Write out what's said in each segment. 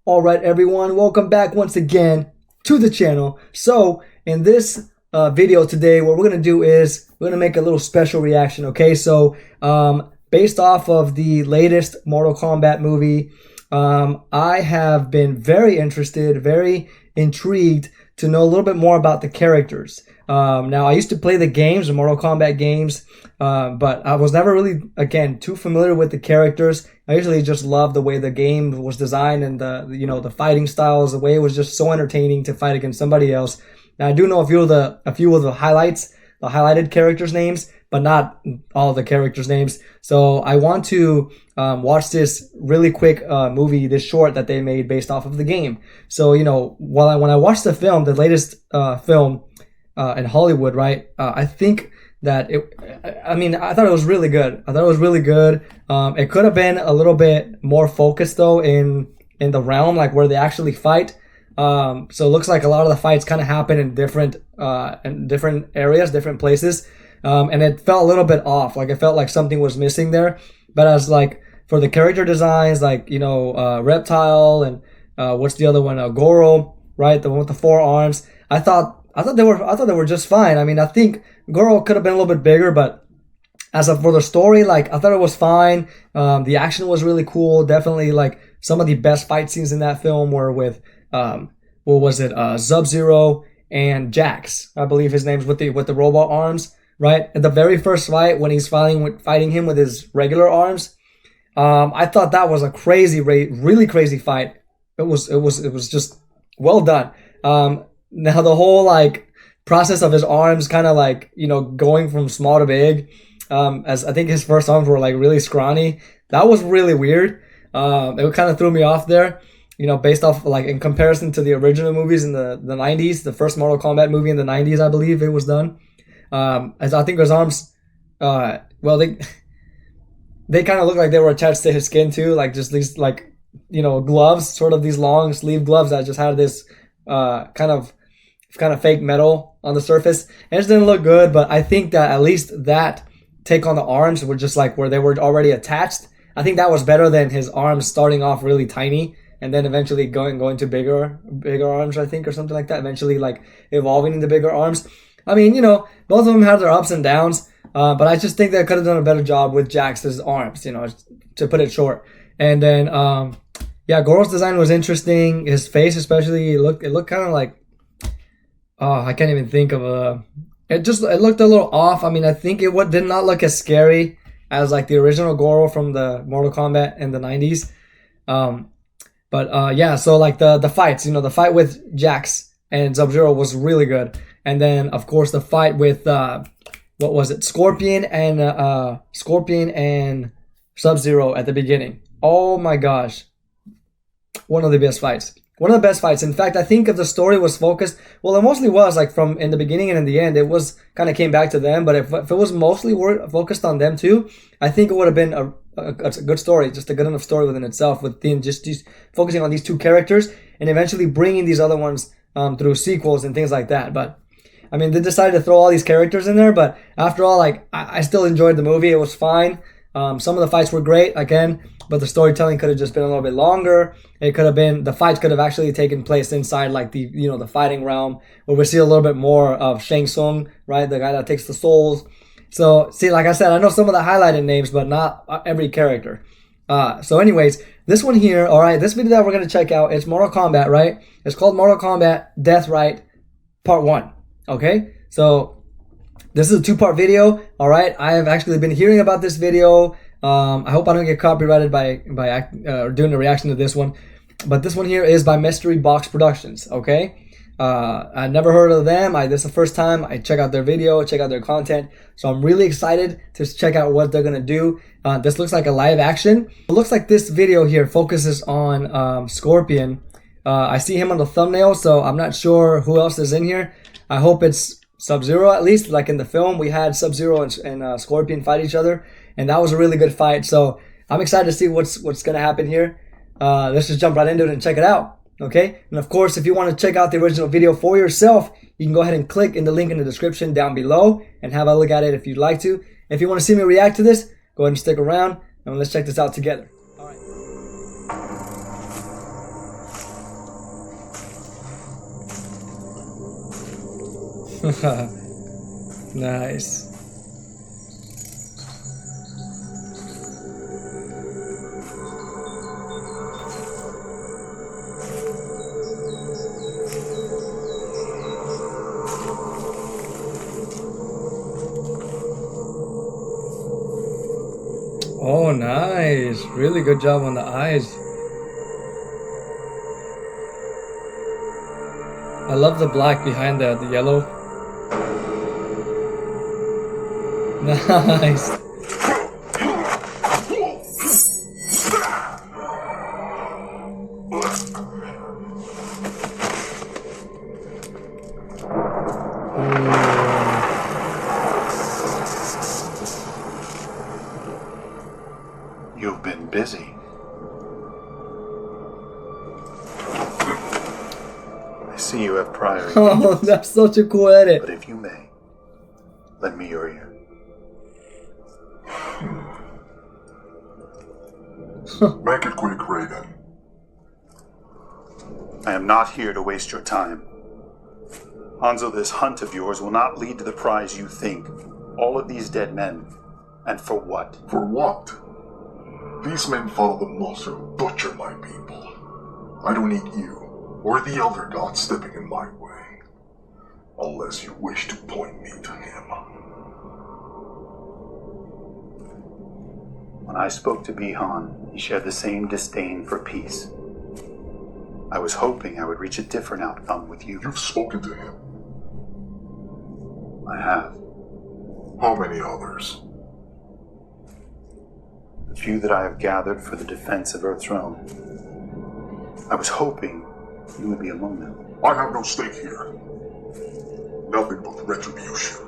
Alright everyone, welcome back once again to the channel. So in this video today, what we're going to do is we're going to make a little special reaction, okay? So based off of the latest Mortal Kombat movie, I have been very interested, very intrigued to know a little bit more about the characters. Now I used to play the games, the Mortal Kombat games, but I was never really, again, too familiar with the characters. I usually just loved the way the game was designed and the fighting styles, the way it was just so entertaining to fight against somebody else. Now I do know a few of the highlights, the highlighted characters' names, but not all the characters' names. So I want to watch this really quick movie, this short that they made based off of the game. So when I watched the film, the latest film in Hollywood, right? I think that I thought it was really good. It could have been a little bit more focused though in the realm, like where they actually fight. So it looks like a lot of the fights kind of happen in different areas, different places. And it felt a little bit off. Like it felt like something was missing there. But as like for the character designs, like Reptile and what's the other one? Goro, right? The one with the 4 arms. I thought they were just fine. I mean, I think Goro could have been a little bit bigger, but for the story, like I thought it was fine. The action was really cool. Definitely like some of the best fight scenes in that film were with Sub-Zero and Jax, I believe his name's with the robot arms, right? At the very first fight when he's fighting him with his regular arms, I thought that was a really crazy fight. It was just well done. Now the whole like process of his arms kind of like going from small to big, as I think his first arms were like really scrawny. That was really weird. It kind of threw me off there, based off like in comparison to the original movies in the 90s, the first Mortal Kombat movie in the 90s, I believe it was done. As I think his arms, they kind of look like they were attached to his skin too, like just these like gloves, sort of these long sleeve gloves that just had this kind of fake metal on the surface. And it just didn't look good, but I think that at least that take on the arms were just like where they were already attached. I think that was better than his arms starting off really tiny and then eventually going to bigger arms, I think, or something like that. Eventually like evolving into bigger arms. I mean, both of them have their ups and downs, but I just think they could have done a better job with Jax's arms, to put it short. And then, Goro's design was interesting. His face, especially, it looked kind of like, I can't even think of it looked a little off. I mean, I think it did not look as scary as like the original Goro from the Mortal Kombat in the 90s. So like the fights, the fight with Jax and Sub-Zero was really good. And then of course the fight with Scorpion and Sub-Zero at the beginning. Oh my gosh. One of the best fights. In fact, I think if the story was focused, well, it mostly was like from in the beginning and in the end, it was kind of came back to them. But if it was mostly focused on them too, I think it would have been a good story, just a good enough story within itself, with just focusing on these 2 characters and eventually bringing these other ones through sequels and things like that. But I mean, they decided to throw all these characters in there, but after all, like I still enjoyed the movie. It was fine. Some of the fights were great, again, but the storytelling could have just been a little bit longer. The fights could have actually taken place inside like the fighting realm, where we see a little bit more of Shang Tsung, right? The guy that takes the souls. So see, like I said, I know some of the highlighted names, but not every character. So anyways, this one here, all right, this video that we're going to check out, it's Mortal Kombat, right? It's called Mortal Kombat Deathright Part 1, okay? So this is a 2-part video, all right? I have actually been hearing about this video. I hope I don't get copyrighted by doing a reaction to this one. But this one here is by Mystery Box Productions, okay? I never heard of them. This is the first time I check out their video, check out their content. So I'm really excited to check out what they're going to do. This looks like a live action. It looks like this video here focuses on Scorpion. I see him on the thumbnail, so I'm not sure who else is in here. I hope it's Sub-Zero, at least. Like in the film, we had Sub-Zero and Scorpion fight each other, and that was a really good fight. So I'm excited to see what's going to happen here. Let's just jump right into it and check it out, okay? And of course, if you want to check out the original video for yourself, you can go ahead and click in the link in the description down below and have a look at it if you'd like to. If you want to see me react to this, go ahead and stick around, and let's check this out together. All right. Nice. Oh, nice. Really good job on the eyes. I love the black behind the yellow. Nice. You've been busy. I see you have prior. Oh, that's such a cool edit. But if you may, lend me your ear. Make it quick, Raven. I am not here to waste your time. Hanzo, this hunt of yours will not lead to the prize you think. All of these dead men. And for what? For what? These men follow the monster who butchered my people. I don't need you or the Elder God stepping in my way. Unless you wish to point me to him. When I spoke to Bihan, he shared the same disdain for peace. I was hoping I would reach a different outcome with you. You've spoken to him. I have. How many others? The few that I have gathered for the defense of Earth's realm. I was hoping you would be among them. I have no stake here. Nothing but retribution.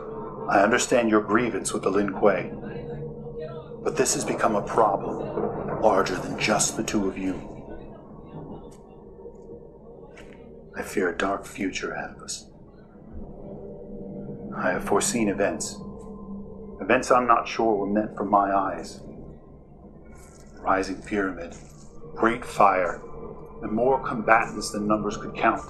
I understand your grievance with the Lin Kuei. But this has become a problem, larger than just the two of you. I fear a dark future ahead of us. I have foreseen events. Events I'm not sure were meant for my eyes. The rising pyramid, great fire, and more combatants than numbers could count.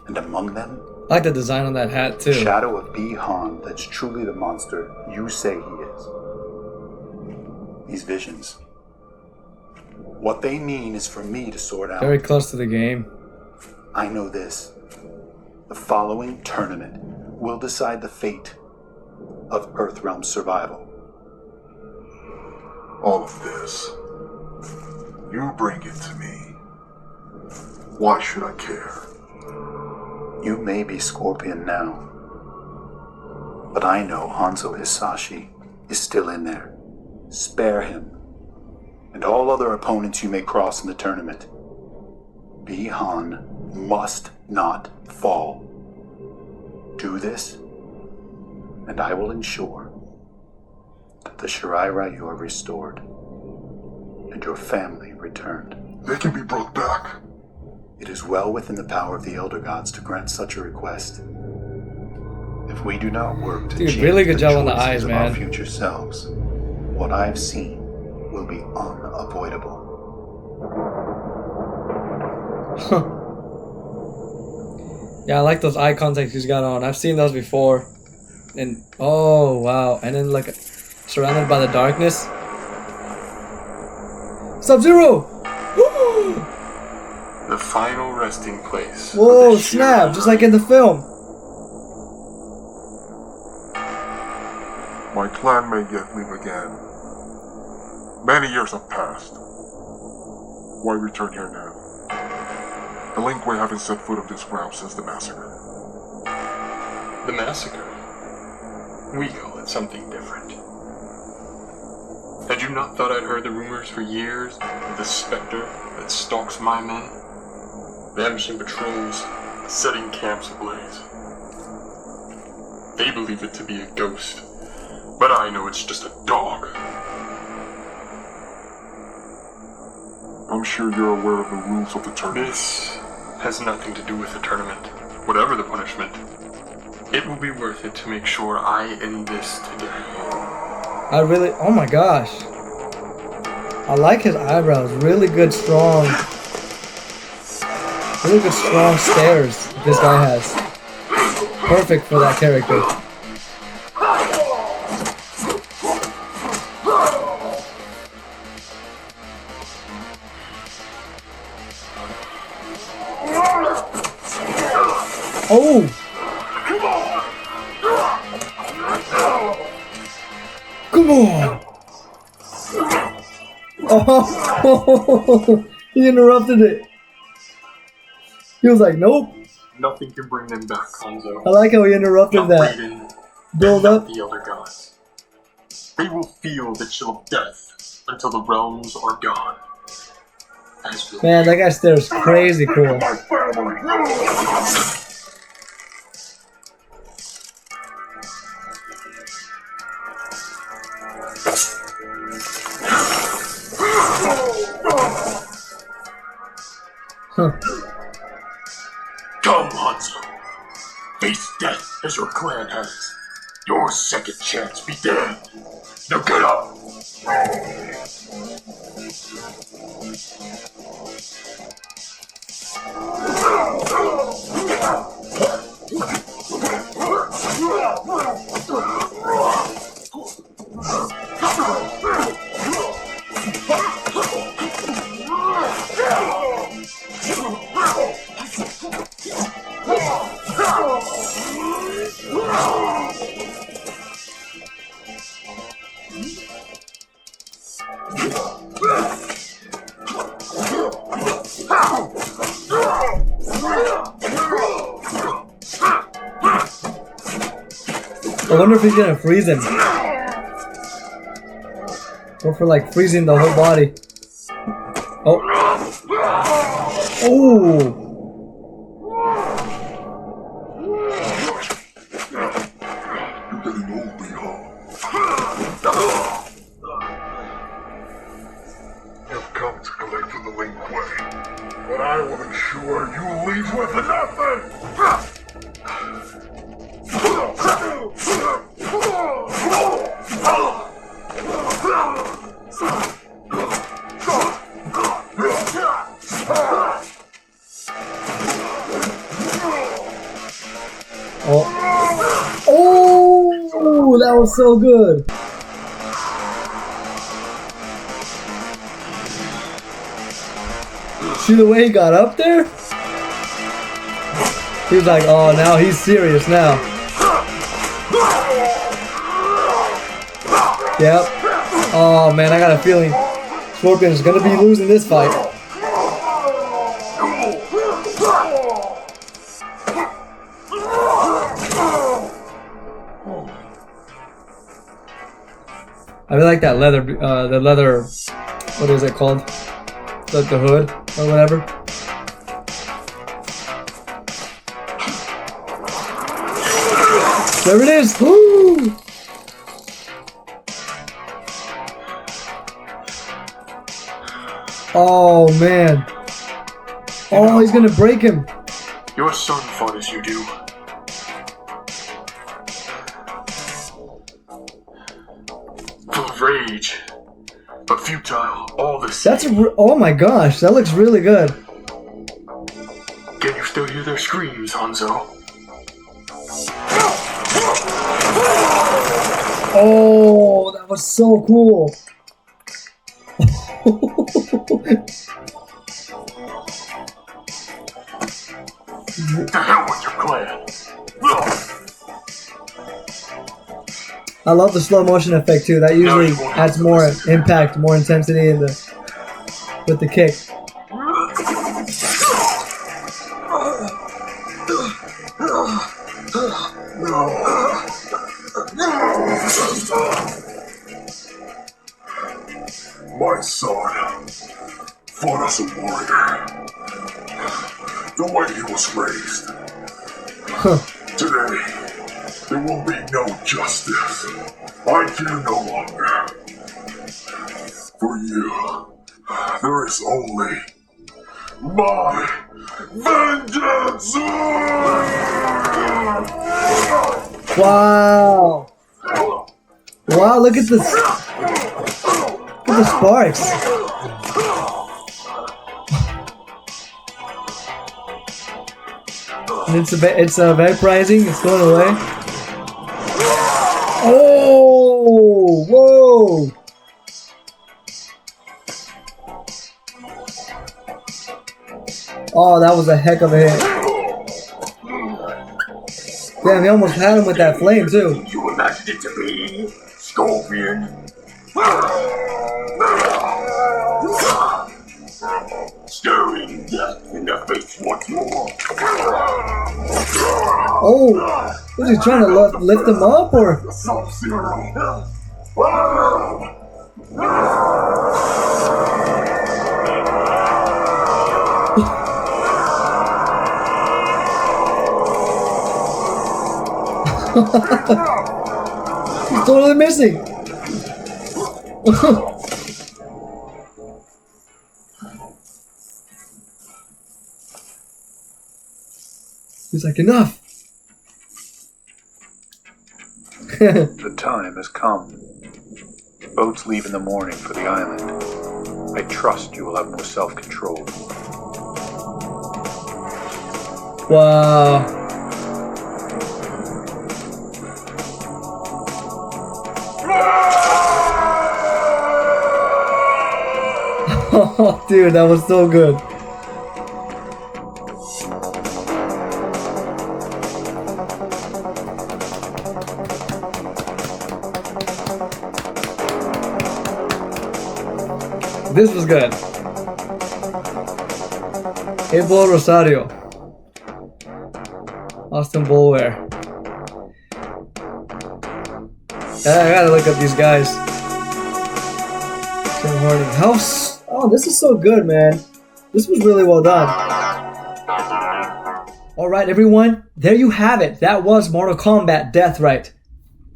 And among them, I like the design on that hat the too. shadow of Bihan that's truly the monster you say he is. These visions. What they mean is for me to sort out. Very close to the game. I know this. The following tournament will decide the fate of Earthrealm's survival. All of this. You bring it to me. Why should I care? You may be Scorpion now, but I know Hanzo Hisashi is still in there. Spare him, and all other opponents you may cross in the tournament. Bihan must not fall. Do this, and I will ensure that the Shirai Ryu are restored, and your family returned. They can be brought back. It is well within the power of the Elder Gods to grant such a request. If we do not work to change really good the job on the choices eyes, of man. our future selves, what I've seen will be unavoidable. Yeah, I like those eye contacts he's got on. I've seen those before. And oh wow. And then like surrounded by the darkness. Sub-Zero! The final resting place. Whoa, snap, just like in the film. My clan may yet live again. Many years have passed. Why return here now? The Lin Kuei haven't set foot on this ground since the massacre. The massacre? We call it something different. Had you not thought I'd heard the rumors for years of the specter that stalks my men? Vanishing patrols, setting camps ablaze. They believe it to be a ghost, but I know it's just a dog. I'm sure you're aware of the rules of the tournament. This has nothing to do with the tournament. Whatever the punishment, it will be worth it to make sure I end this today. Oh my gosh. I like his eyebrows. Really good, strong stares this guy has. perfect for that character. Oh! Come on! Oh! He interrupted it. He was like, nope. Nothing can bring them back, Hanzo. I like how he interrupted Not that. Raiden, Build not up. the other gods. They will feel the chill of death until the realms are gone. As will Man, that guy stares crazy cool. My family. Huh. Come, Hanzo. Face death as your clan has. Your second chance began. Now get up! I wonder if he's gonna freeze him. Go for like freezing the whole body. Oh. Oh. You're getting old, Leon. You've come to collect for the Lin Kuei, but I will ensure you leave with nothing! Oh. Oh, that was so good. See the way he got up there? He was like, oh, now he's serious now. Yep. Oh man, I got a feeling Scorpion's gonna be losing this fight. I really like that leather, the leather, what is it called? The hood, or whatever. There it is! Woo! Oh man. Oh, he's gonna break him. Your son fought as you do. Full of rage, but futile, all the same. Oh my gosh, that looks really good. Can you still hear their screams, Hanzo? Oh, that was so cool. To hell with your clan! I love the slow motion effect too. That usually adds more impact, more intensity in with the kick. My son fought as a warrior. The way he was raised. Today, there will be no justice. I fear no longer. For you, there is only my vengeance! Wow! Wow! Look at this! Look at the sparks! It's vaporizing. It's going away. Oh, whoa! Oh, that was a heck of a hit. Damn, he almost had him with that flame too. You imagined it to be Scorpion. Staring death in the face once more. Oh, was he trying to lift him up or? Sub-Zero. He's totally missing. He's like, enough. The time has come. Boats leave in the morning for the island. I trust you will have more self-control. Wow. Oh, dude, that was so good. This was good. Abel Rosario. Austin Bulwer. I gotta look up these guys. Tim Harding. Oh, this is so good, man. This was really well done. Alright, everyone. There you have it. That was Mortal Kombat Deathright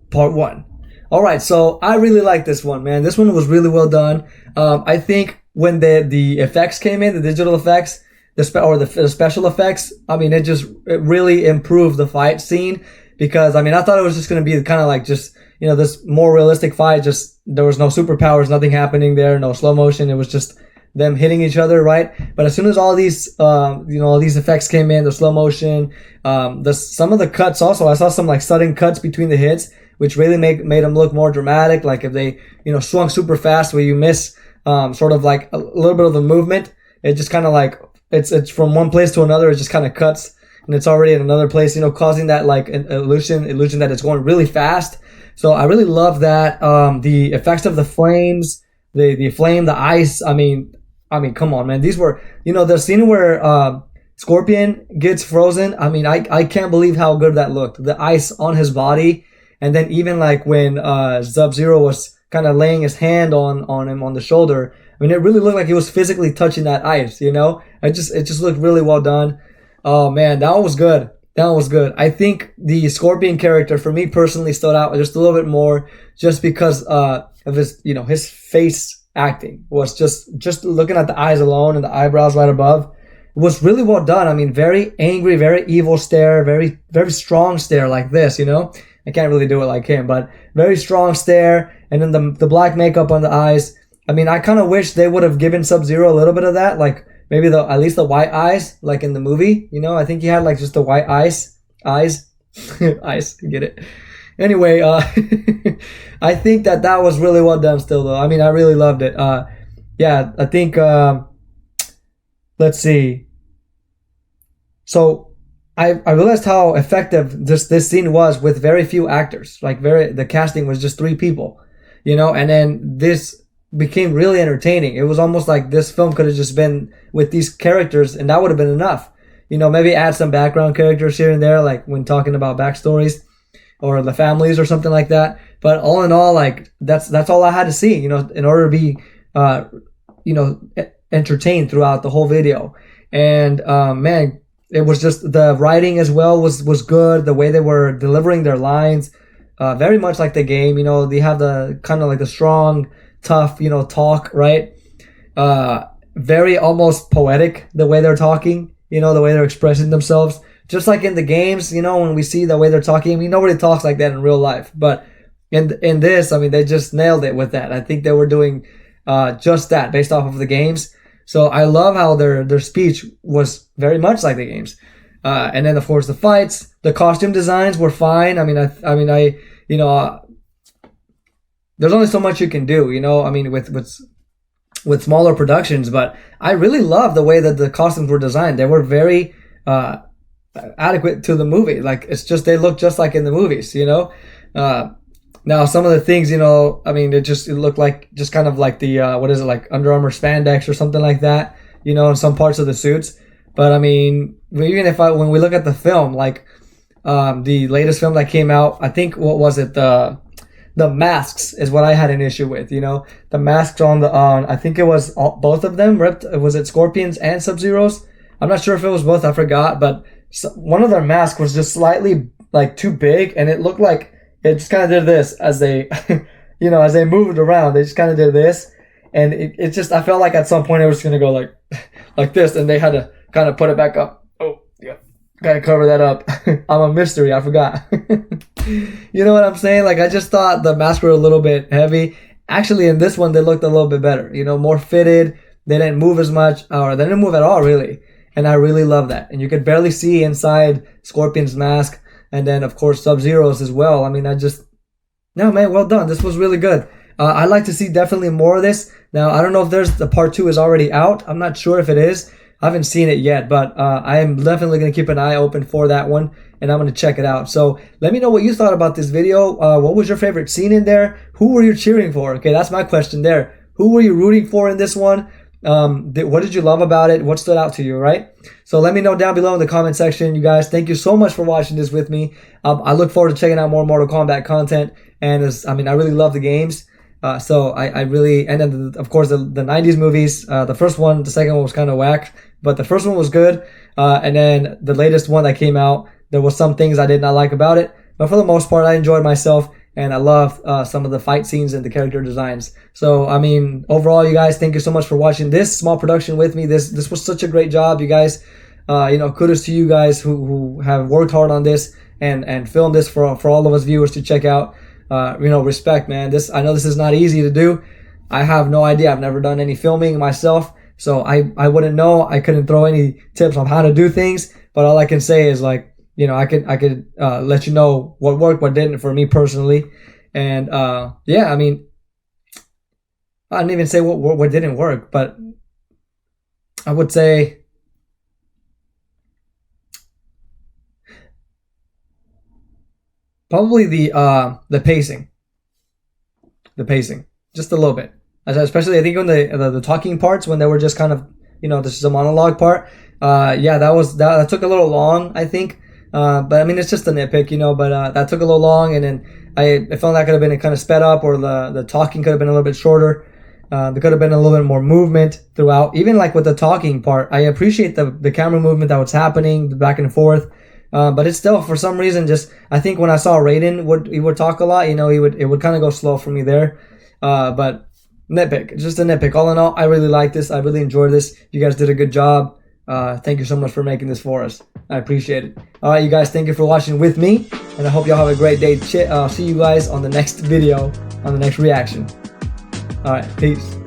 Part 1. Alright, so I really like this one, man. This one was really well done. I think when the effects came in, the digital effects, the special effects, I mean, it really improved the fight scene. Because, I mean, I thought it was just going to be kind of like just, you know, this more realistic fight. Just, there was no superpowers, nothing happening there, no slow motion. It was just them hitting each other, right? But as soon as all these, all these effects came in, the slow motion, some of the cuts also, I saw some like sudden cuts between the hits, which really made them look more dramatic. Like if they, swung super fast where you miss, sort of like a little bit of the movement, it just kind of like, it's from one place to another, it just kind of cuts. And it's already in another place, causing that like an illusion that it's going really fast. So I really love that. The effects of the flames, the flame, the ice. I mean, come on, man. These were, the scene where Scorpion gets frozen. I mean, I can't believe how good that looked. The ice on his body, and then even like when Sub-Zero was kind of laying his hand on him on the shoulder. I mean, it really looked like he was physically touching that ice. It just looked really well done. Oh man, that one was good. That one was good. I think the Scorpion character, for me personally, stood out just a little bit more, just because of his, his face acting was just looking at the eyes alone and the eyebrows right above. It was really well done. I mean, very angry, very evil stare, very very strong stare like this. I can't really do it like him, but very strong stare, and then the black makeup on the eyes. I mean, I kind of wish they would have given Sub-Zero a little bit of that, like. Maybe at least the white eyes, like in the movie, I think he had like just the white eyes, eyes, get it? Anyway, I think that was really well done still though. I mean, I really loved it. Yeah, I think, let's see. So I realized how effective this scene was with very few actors. Like the casting was just 3 people, and then this became really entertaining. It was almost like this film could have just been with these characters and that would have been enough. Maybe add some background characters here and there, like when talking about backstories or the families or something like that. But all in all, like that's all I had to see, in order to be, entertained throughout the whole video. And, man, it was just the writing as well was good. The way they were delivering their lines, very much like the game, they have the kind of like the strong, tough, talk, right? Very almost poetic, the way they're talking, the way they're expressing themselves. Just like in the games, when we see the way they're talking, I mean, nobody talks like that in real life. But in this, I mean, they just nailed it with that. I think they were doing just that based off of the games. So I love how their speech was very much like the games. And then of course the fights, the costume designs were fine. I mean, you know, there's only so much you can do, you know. I mean, with smaller productions, but I really love the way that the costumes were designed. They were very adequate to the movie. Like, it's just, they look just like in the movies, you know. Now some of the things, you know, I mean, it looked like just kind of like the what is it, like Under Armour spandex or something like that, you know, in some parts of the suits. But I mean, even when we look at the film, like the latest film that came out, I think, what was it, the masks is what I had an issue with, you know. The masks on I think it was both of them, was it Scorpions and Sub-Zeros? I'm not sure if it was both, I forgot, but one of their masks was just slightly like too big, and it looked like it just kind of did this as they, you know, as they moved around, they just kind of did this, and it just, I felt like at some point it was going to go like this, and they had to kind of put it back up. Oh, yeah. Gotta cover that up. I'm a mystery, I forgot. You know what I'm saying? Like, I just thought the masks were a little bit heavy. Actually, in this one, they looked a little bit better. You know, more fitted. They didn't move as much, or they didn't move at all, really. And I really love that. And you could barely see inside Scorpion's mask. And then, of course, Sub-Zero's as well. I mean, no, man, well done. This was really good. I'd like to see definitely more of this. Now, I don't know if the part 2 is already out. I'm not sure if it is. I haven't seen it yet, but I am definitely going to keep an eye open for that one, and I'm going to check it out. So let me know what you thought about this video. What was your favorite scene in there? Who were you cheering for? Okay, that's my question there. Who were you rooting for in this one? What did you love about it? What stood out to you, right? So let me know down below in the comment section, you guys. Thank you so much for watching this with me. I look forward to checking out more Mortal Kombat content, and I really love the games. So I really, and then of course the 90s movies, the first one, the second one was kind of whack, but the first one was good. And then the latest one that came out, there was some things I did not like about it, but for the most part, I enjoyed myself, and I love some of the fight scenes and the character designs. So, I mean, overall, you guys, thank you so much for watching this small production with me. This was such a great job, you guys. You know, kudos to you guys who have worked hard on this and filmed this for all of us viewers to check out. You know, respect, man. I know this is not easy to do. I have no idea. I've never done any filming myself, so I wouldn't know. I couldn't throw any tips on how to do things, but all I can say is, like, you know, I could let you know what worked, what didn't for me personally. And yeah, I mean, I didn't even say what didn't work, but I would say probably the pacing. The pacing. Just a little bit. Especially, I think, on the talking parts, when they were just kind of, you know, this is a monologue part. Yeah, that took a little long, I think. But I mean, it's just a nitpick, you know, but that took a little long, and then I felt that could have been kind of sped up, or the talking could have been a little bit shorter. There could have been a little bit more movement throughout. Even like with the talking part, I appreciate the camera movement that was happening, the back and forth. But it's still, for some reason, just, I think when I saw Raiden, he would talk a lot, you know, it would kind of go slow for me there. But nitpick, just a nitpick. All in all, I really like this. I really enjoyed this. You guys did a good job. Thank you so much for making this for us. I appreciate it. All right, you guys, thank you for watching with me, and I hope y'all have a great day. See you guys on the next video, on the next reaction. All right, peace.